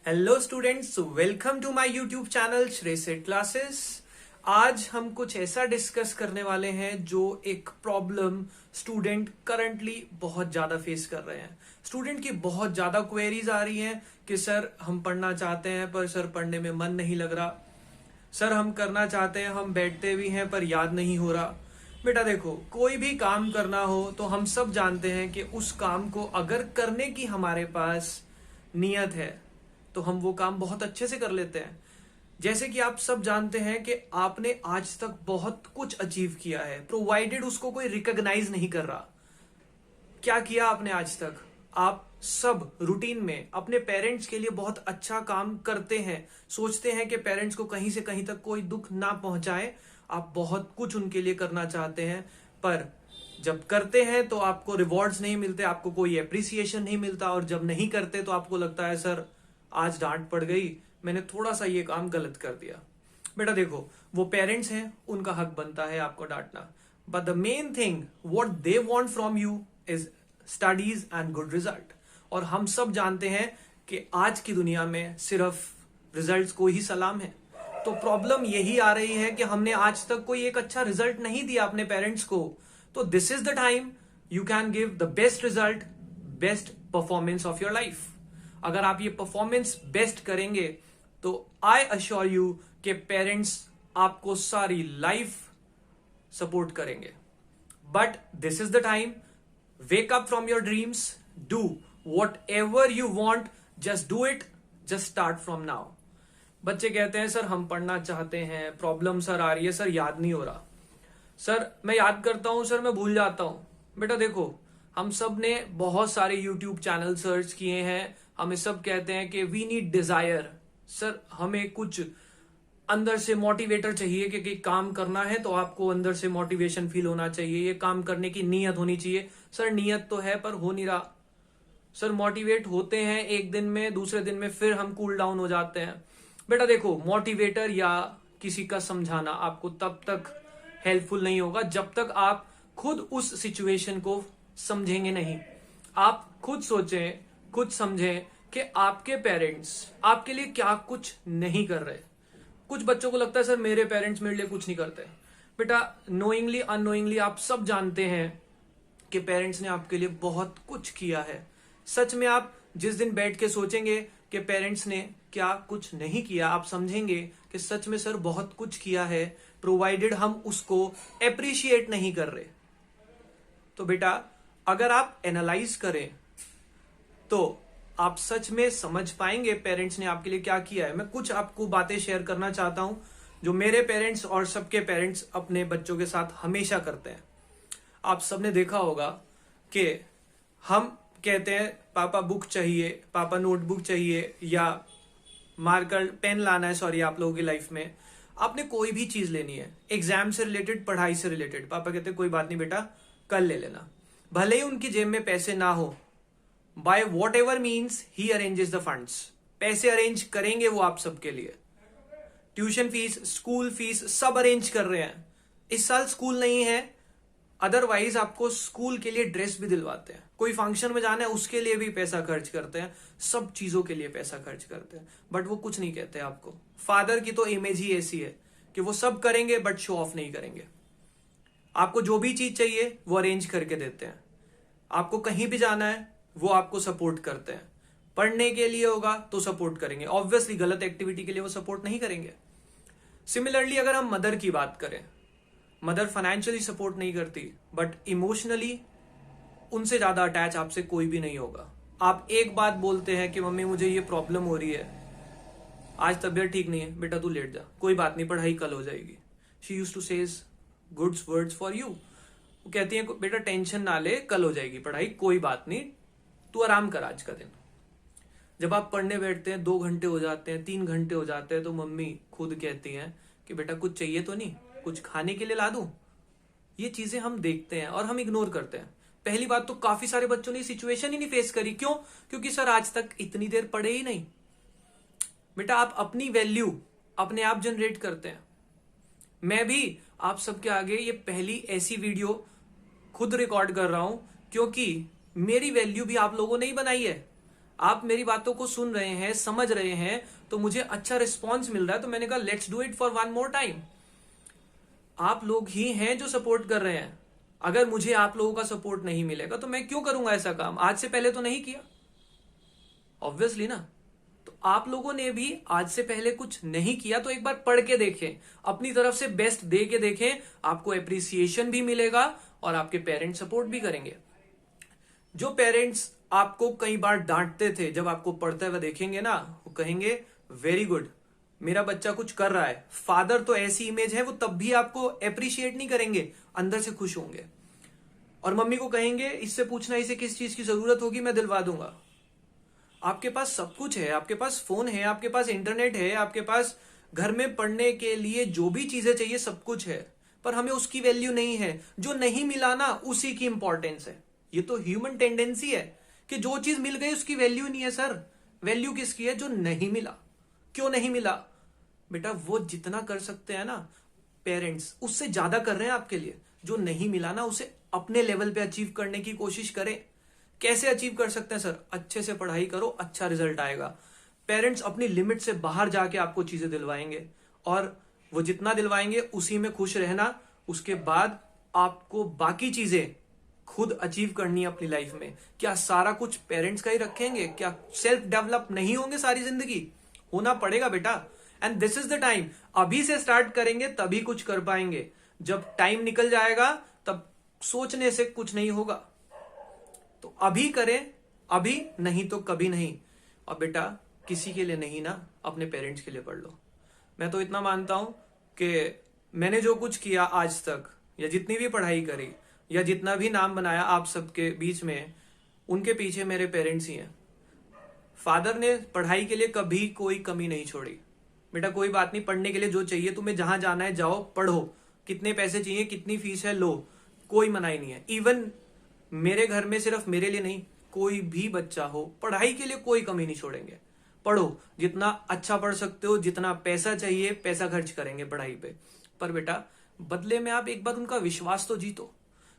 Hello students, welcome to my YouTube channel श्रेसेट classes. आज हम कुछ ऐसा डिस्कस करने वाले हैं जो एक प्रॉब्लम स्टूडेंट करंटली बहुत ज्यादा फेस कर रहे हैं। स्टूडेंट की बहुत ज्यादा क्वेरीज आ रही हैं कि सर हम पढ़ना चाहते हैं पर सर पढ़ने में मन नहीं लग रहा, सर हम करना चाहते हैं, हम बैठते भी हैं पर याद नहीं हो रहा। बेटा देखो, कोई भी काम करना हो तो हम सब जानते हैं कि उस काम को अगर करने की हमारे पास नियत है तो हम वो काम बहुत अच्छे से कर लेते हैं। जैसे कि आप सब जानते हैं कि आपने आज तक बहुत कुछ अचीव किया है, प्रोवाइडेड उसको कोई रिकॉग्नाइज नहीं कर रहा। क्या किया आपने आज तक? आप सब रूटीन में अपने पेरेंट्स के लिए बहुत अच्छा काम करते हैं, सोचते हैं कि पेरेंट्स को कहीं से कहीं तक कोई दुख ना पहुंचाए। आप बहुत कुछ उनके लिए करना चाहते हैं, पर जब करते हैं तो आपको रिवॉर्ड्स नहीं मिलते, आपको कोई एप्रिसिएशन नहीं मिलता, और जब नहीं करते तो आपको लगता है सर आज डांट पड़ गई, मैंने थोड़ा सा ये काम गलत कर दिया। बेटा देखो, वो पेरेंट्स हैं, उनका हक बनता है आपको डांटना, but the main thing what they want from you is studies and good result. और हम सब जानते हैं कि आज की दुनिया में सिर्फ रिजल्ट्स को ही सलाम है। तो प्रॉब्लम यही आ रही है कि हमने आज तक कोई एक अच्छा रिजल्ट नहीं दिया अपने पेरेंट्स को। तो this is the time you can give the best result, best performance of your life. अगर आप ये परफॉर्मेंस बेस्ट करेंगे तो आई अश्योर यू कि पेरेंट्स आपको सारी लाइफ सपोर्ट करेंगे। But this is the time, wake up from your dreams, do what ever you want, just do it, just start from now. बच्चे कहते हैं सर हम पढ़ना चाहते हैं, प्रॉब्लम सर आ रही है, सर याद नहीं हो रहा, सर मैं याद करता हूं, सर मैं भूल जाता हूं। बेटा देखो, हम सब ने बहुत सारे यूट्यूब चैनल सर्च किए हैं, हमें सब कहते हैं कि वी नीड डिजायर। सर हमें कुछ अंदर से मोटिवेटर चाहिए कि काम करना है तो आपको अंदर से मोटिवेशन फील होना चाहिए, ये काम करने की नीयत होनी चाहिए। सर नीयत तो है पर हो नहीं रहा। सर मोटिवेट होते हैं एक दिन में, दूसरे दिन में फिर हम कूल डाउन हो जाते हैं। बेटा देखो, मोटिवेटर या किसी का समझाना आपको तब तक हेल्पफुल नहीं होगा जब तक आप खुद उस सिचुएशन को समझेंगे नहीं। आप खुद सोचें, खुद समझें कि आपके पेरेंट्स आपके लिए क्या कुछ नहीं कर रहे। कुछ बच्चों को लगता है सर मेरे पेरेंट्स मेरे लिए कुछ नहीं करते। बेटा नोइंगली अननोइंगली आप सब जानते हैं कि पेरेंट्स ने आपके लिए बहुत कुछ किया है। सच में आप जिस दिन बैठ के सोचेंगे कि पेरेंट्स ने क्या कुछ नहीं किया, आप समझेंगे कि सच में सर बहुत कुछ किया है, प्रोवाइडेड हम उसको एप्रिशिएट नहीं कर रहे। तो बेटा अगर आप एनालाइज करें तो आप सच में समझ पाएंगे पेरेंट्स ने आपके लिए क्या किया है। मैं कुछ आपको बातें शेयर करना चाहता हूं जो मेरे पेरेंट्स और सबके पेरेंट्स अपने बच्चों के साथ हमेशा करते हैं। आप सबने देखा होगा कि हम कहते हैं पापा बुक चाहिए, पापा नोटबुक चाहिए, या मार्कर पेन लाना है, सॉरी आप लोगों की लाइफ में आपने कोई भी चीज लेनी है, एग्जाम से रिलेटेड, पढ़ाई से रिलेटेड, पापा कहते हैं कोई बात नहीं बेटा कल ले लेना। भले ही उनकी जेब में पैसे ना हो, by what ever means he arranges the funds, पैसे अरेंज करेंगे वो आप सबके लिए। ट्यूशन फीस, स्कूल फीस सब अरेंज कर रहे हैं। इस साल स्कूल नहीं है, अदरवाइज आपको स्कूल के लिए ड्रेस भी दिलवाते हैं, कोई फंक्शन में जाना है उसके लिए भी पैसा खर्च करते हैं, सब चीजों के लिए पैसा खर्च करते हैं, बट वो कुछ नहीं कहते आपको। फादर की तो इमेज ही ऐसी है कि वो सब करेंगे बट शो ऑफ नहीं करेंगे। आपको जो भी चीज चाहिए वो अरेंज करके देते हैं। आपको कहीं भी जाना है वो आपको सपोर्ट करते हैं। पढ़ने के लिए होगा तो सपोर्ट करेंगे, ऑब्वियसली गलत एक्टिविटी के लिए वो सपोर्ट नहीं करेंगे। सिमिलरली अगर हम मदर की बात करें, मदर फाइनेंशियली सपोर्ट नहीं करती बट इमोशनली उनसे ज्यादा अटैच आपसे कोई भी नहीं होगा। आप एक बात बोलते हैं कि मम्मी मुझे ये प्रॉब्लम हो रही है, आज तबीयत ठीक नहीं है, बेटा तू लेट जा, कोई बात नहीं पढ़ाई कल हो जाएगी। She used to says good words for you. वो कहती है बेटा टेंशन ना ले, कल हो जाएगी पढ़ाई, कोई बात नहीं, तू आराम कर आज का दिन। जब आप पढ़ने बैठते हैं 2 घंटे हो जाते हैं, 3 घंटे हो जाते हैं, तो मम्मी खुद कहती हैं कि बेटा कुछ चाहिए तो नहीं, कुछ खाने के लिए ला दूं। ये चीजें हम देखते हैं और हम इग्नोर करते हैं। पहली बात तो काफी सारे बच्चों ने सिचुएशन ही नहीं फेस करी। क्यों? क्योंकि सर आज तक इतनी देर पढ़े ही नहीं। बेटा आप अपनी वैल्यू अपने आप जनरेट करते हैं। मैं भी आप सबके आगे ये पहली ऐसी वीडियो खुद रिकॉर्ड कर रहा हूं क्योंकि मेरी वैल्यू भी आप लोगों ने ही बनाई है। आप मेरी बातों को सुन रहे हैं, समझ रहे हैं, तो मुझे अच्छा रिस्पॉन्स मिल रहा है, तो मैंने कहा let's do it for one more time. आप लोग ही हैं जो सपोर्ट कर रहे हैं। अगर मुझे आप लोगों का सपोर्ट नहीं मिलेगा तो मैं क्यों करूंगा ऐसा काम? आज से पहले तो नहीं किया, ऑब्वियसली ना। तो आप लोगों ने भी आज से पहले कुछ नहीं किया तो एक बार पढ़ के देखें, अपनी तरफ से बेस्ट दे के देखें, आपको अप्रिसिएशन भी मिलेगा और आपके पेरेंट्स सपोर्ट भी करेंगे। जो पेरेंट्स आपको कई बार डांटते थे, जब आपको पढ़ते हुए देखेंगे ना, वो कहेंगे वेरी गुड, मेरा बच्चा कुछ कर रहा है। फादर तो ऐसी इमेज है, वो तब भी आपको अप्रिशिएट नहीं करेंगे, अंदर से खुश होंगे। और मम्मी को कहेंगे इससे पूछना इसे किस चीज की जरूरत होगी, मैं दिलवा दूंगा। आपके पास सब कुछ है, आपके पास फोन है, आपके पास इंटरनेट है, आपके पास घर में पढ़ने के लिए जो भी चीजें चाहिए सब कुछ है, पर हमें उसकी वैल्यू नहीं है। जो नहीं मिला ना, उसी की इंपॉर्टेंस है। ये तो ह्यूमन टेंडेंसी है कि जो चीज मिल गई उसकी वैल्यू नहीं है। सर, वैल्यू किसकी है? जो नहीं मिला। क्यों नहीं मिला? बेटा वो जितना कर सकते हैं ना पेरेंट्स, उससे ज्यादा कर रहे हैं आपके लिए। जो नहीं मिला ना, उसे अपने लेवल पे अचीव करने की कोशिश करें। कैसे अचीव कर सकते हैं सर? अच्छे से पढ़ाई करो, अच्छा रिजल्ट आएगा। पेरेंट्स अपनी लिमिट से बाहर जाके आपको चीजें दिलवाएंगे, और वो जितना दिलवाएंगे उसी में खुश रहना। उसके बाद आपको बाकी चीजें खुद अचीव करनी है अपनी लाइफ में। क्या सारा कुछ पेरेंट्स का ही रखेंगे? क्या सेल्फ डेवलप नहीं होंगे सारी जिंदगी? होना पड़ेगा बेटा। And this is the time. अभी से स्टार्ट करेंगे तभी कुछ कर पाएंगे। जब टाइम निकल जाएगा तब सोचने से कुछ नहीं होगा। तो अभी करें, अभी नहीं तो कभी नहीं। और बेटा किसी के लिए नहीं ना, अपने पेरेंट्स के लिए पढ़ लो। मैं तो इतना मानता हूं कि मैंने जो कुछ किया आज तक, या जितनी भी पढ़ाई करी, या जितना भी नाम बनाया आप सबके बीच में, उनके पीछे मेरे पेरेंट्स ही हैं। फादर ने पढ़ाई के लिए कभी कोई कमी नहीं छोड़ी। बेटा कोई बात नहीं, पढ़ने के लिए जो चाहिए तुम्हें, जहां जाना है जाओ, पढ़ो। कितने पैसे चाहिए, कितनी फीस है, लो, कोई मनाही नहीं है। इवन मेरे घर में सिर्फ मेरे लिए नहीं, कोई भी बच्चा हो, पढ़ाई के लिए कोई कमी नहीं छोड़ेंगे। पढ़ो, जितना अच्छा पढ़ सकते हो, जितना पैसा चाहिए पैसा खर्च करेंगे पढ़ाई पे। पर बेटा बदले में आप एक बार उनका विश्वास तो जीतो।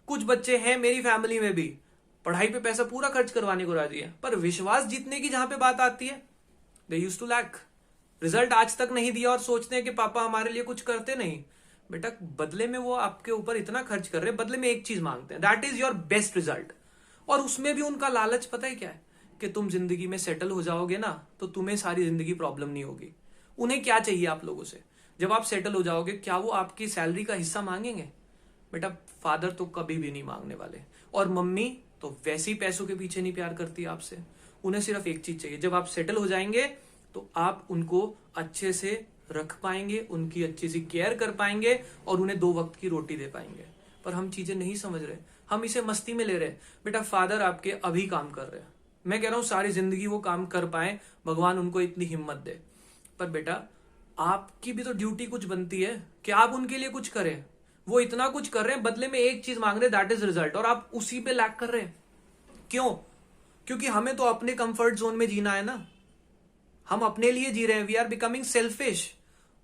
कुछ बच्चे हैं मेरी फैमिली में भी, पढ़ाई पे पैसा पूरा खर्च करवाने को राजी है, पर विश्वास जीतने की जहां पे बात आती है, they used to lack. Result आज तक नहीं दिया और सोचते हैं कि पापा हमारे लिए कुछ करते नहीं। बेटा बदले में वो आपके ऊपर इतना खर्च कर रहे हैं, बदले में एक चीज मांगते हैं, that is your best result. और उसमें भी उनका लालच पता है क्या है? कि तुम जिंदगी में सेटल हो जाओगे ना तो तुम्हें सारी जिंदगी प्रॉब्लम नहीं होगी। उन्हें क्या चाहिए आप लोगों से? जब आप सेटल हो जाओगे, क्या वो आपकी सैलरी का हिस्सा मांगेंगे? बेटा फादर तो कभी भी नहीं मांगने वाले, और मम्मी तो वैसे ही पैसों के पीछे नहीं प्यार करती आपसे। उन्हें सिर्फ एक चीज चाहिए, जब आप सेटल हो जाएंगे तो आप उनको अच्छे से रख पाएंगे, उनकी अच्छी सी केयर कर पाएंगे, और उन्हें 2 वक्त की रोटी दे पाएंगे। पर हम चीजें नहीं समझ रहे, हम इसे मस्ती में ले रहे। बेटा फादर आपके अभी काम कर रहे हैं, मैं कह रहा हूं सारी जिंदगी वो काम कर पाए, भगवान उनको इतनी हिम्मत दे। पर बेटा आपकी भी तो ड्यूटी कुछ बनती है कि आप उनके लिए कुछ करें। वो इतना कुछ कर रहे हैं, बदले में एक चीज मांग रहे, दैट इज रिजल्ट, और आप उसी पे लैक कर रहे हैं। क्यों? क्योंकि हमें तो अपने कंफर्ट जोन में जीना है ना। हम अपने लिए जी रहे हैं, वी आर बिकमिंग सेल्फिश।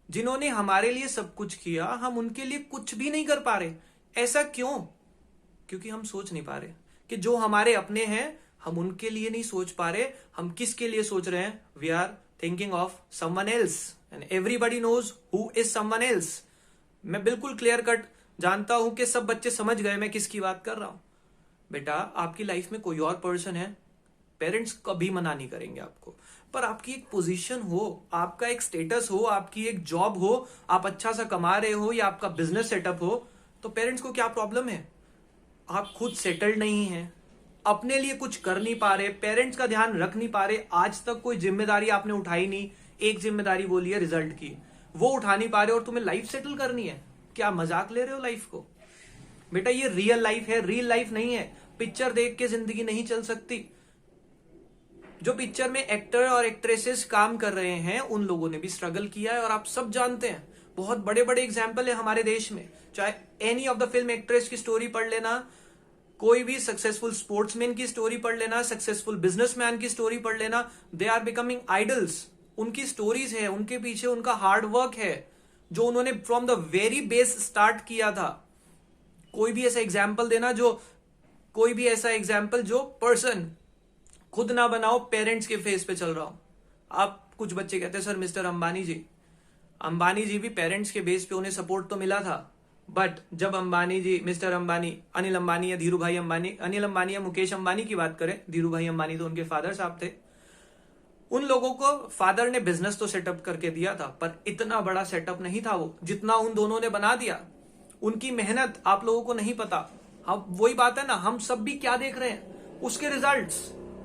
जिन्होंने हमारे लिए सब कुछ किया, हम उनके लिए कुछ भी नहीं कर पा रहे। ऐसा क्यों? क्योंकि हम सोच नहीं पा रहे कि जो हमारे अपने हैं, हम उनके लिए नहीं सोच पा रहे। हम किसके लिए सोच रहे हैं? We are thinking of someone else, and everybody knows who is someone else. मैं बिल्कुल क्लियर कट जानता हूं कि सब बच्चे समझ गए मैं किसकी बात कर रहा हूं। बेटा आपकी लाइफ में कोई और पर्सन है, पेरेंट्स कभी मना नहीं करेंगे आपको, पर आपकी एक पोजीशन हो, आपका एक स्टेटस हो, आपकी एक जॉब हो, आप अच्छा सा कमा रहे हो, या आपका बिजनेस सेटअप हो, तो पेरेंट्स को क्या प्रॉब्लम है? आप खुद सेटल्ड नहीं हैं, अपने लिए कुछ कर नहीं पा रहे, पेरेंट्स का ध्यान रख नहीं पा रहे, आज तक कोई जिम्मेदारी आपने उठाई नहीं। एक जिम्मेदारी बोली है रिजल्ट की, वो उठा नहीं पा रहे, और तुम्हें लाइफ सेटल करनी है। क्या मजाक ले रहे हो लाइफ को? बेटा ये रियल लाइफ है, रियल लाइफ नहीं है। पिक्चर देख के जिंदगी नहीं चल सकती। जो पिक्चर में एक्टर और एक्ट्रेसेस काम कर रहे हैं, उन लोगों ने भी स्ट्रगल किया है, और आप सब जानते हैं। बहुत बड़े बड़े एग्जाम्पल है हमारे देश में। चाहे any of the film actress की स्टोरी पढ़ लेना, कोई भी सक्सेसफुल स्पोर्ट्समैन की स्टोरी पढ़ लेना, सक्सेसफुल बिजनेसमैन की स्टोरी पढ़ लेना, दे आर बिकमिंग आइडल्स। उनकी स्टोरीज है, उनके पीछे उनका हार्ड वर्क है, जो उन्होंने from the very base start किया था। कोई भी ऐसा एग्जाम्पल देना, जो कोई भी ऐसा एग्जाम्पल जो पर्सन खुद ना बनाओ, पेरेंट्स के फेस पे चल रहा हूं। आप कुछ बच्चे कहते हैं सर मिस्टर अंबानी जी भी पेरेंट्स के बेस पे उन्हें सपोर्ट तो मिला था, बट जब अंबानी जी, मिस्टर अंबानी, अनिल अंबानी या धीरू भाई अंबानी, अनिल अंबानी या मुकेश अंबानी की बात करें, धीरू भाई अंबानी तो उनके फादर साहब थे, उन लोगों को फादर ने बिजनेस तो सेटअप करके दिया था, पर इतना बड़ा सेटअप नहीं था वो जितना उन दोनों ने बना दिया। उनकी मेहनत आप लोगों को नहीं पता। हम वही बात है ना, हम सब भी क्या देख रहे हैं, उसके रिजल्ट्स,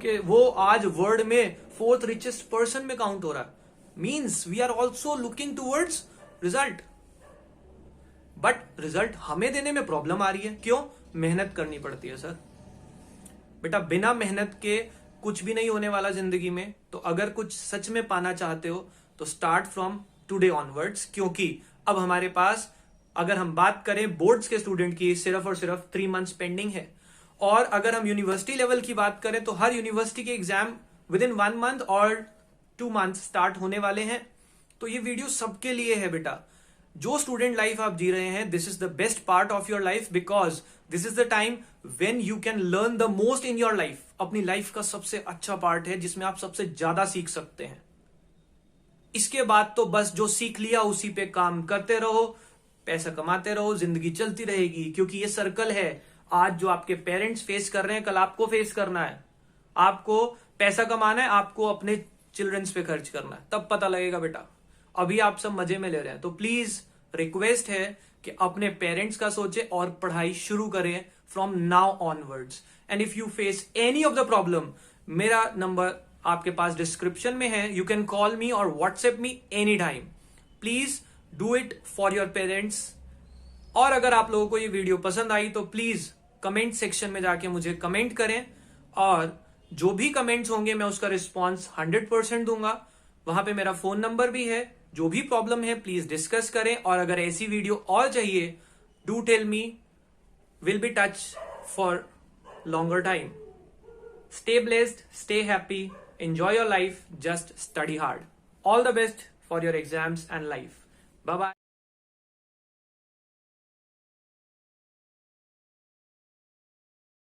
कि वो आज वर्ल्ड में 4th रिचेस्ट पर्सन में काउंट हो रहा है। Means we are also looking towards result, but result हमें देने में प्रॉब्लम आ रही है। क्यों? मेहनत करनी पड़ती है सर। बेटा बिना मेहनत के कुछ भी नहीं होने वाला जिंदगी में। तो अगर कुछ सच में पाना चाहते हो तो स्टार्ट फ्रॉम टुडे ऑनवर्ड्स, क्योंकि अब हमारे पास, अगर हम बात करें बोर्ड्स के स्टूडेंट की, सिर्फ और सिर्फ 3 मंथ्स पेंडिंग है। और अगर हम यूनिवर्सिटी लेवल की बात करें तो हर यूनिवर्सिटी के एग्जाम विद इन 1 मंथ और 2 मंथ स्टार्ट होने वाले हैं। तो ये वीडियो सबके लिए है बेटा। जो स्टूडेंट लाइफ आप जी रहे हैं, this is the best part of your life, because this is the time when you can learn the most in your life. अपनी लाइफ का सबसे अच्छा पार्ट है जिसमें आप सबसे ज्यादा सीख सकते हैं। इसके बाद तो बस जो सीख लिया उसी पे काम करते रहो, पैसा कमाते रहो, जिंदगी चलती रहेगी। क्योंकि ये सर्कल है, आज जो आपके पेरेंट्स फेस कर रहे हैं कल आपको फेस करना है। आपको पैसा कमाना है, आपको अपने चिल्ड्रंस पे खर्च करना है, तब पता लगेगा बेटा। अभी आप सब मजे में ले रहे हैं, तो प्लीज रिक्वेस्ट है कि अपने पेरेंट्स का सोचे और पढ़ाई शुरू करें from now onwards. And if you face any of the problem, मेरा नंबर आपके पास डिस्क्रिप्शन में है, यू कैन कॉल मी और WhatsApp me any time. Please do it for your parents. और अगर आप लोगों को ये वीडियो पसंद आई तो प्लीज कमेंट सेक्शन में जाके मुझे कमेंट करें, और जो भी कमेंट्स होंगे मैं उसका रिस्पॉन्स 100% दूंगा। वहां पे मेरा फोन नंबर भी है। जो भी प्रॉब्लम है प्लीज डिस्कस करें, और अगर ऐसी वीडियो और चाहिए, do tell me, will be touch for longer time. Stay blessed, stay happy, enjoy your life, just study hard. All the best for your exams and life. Bye bye.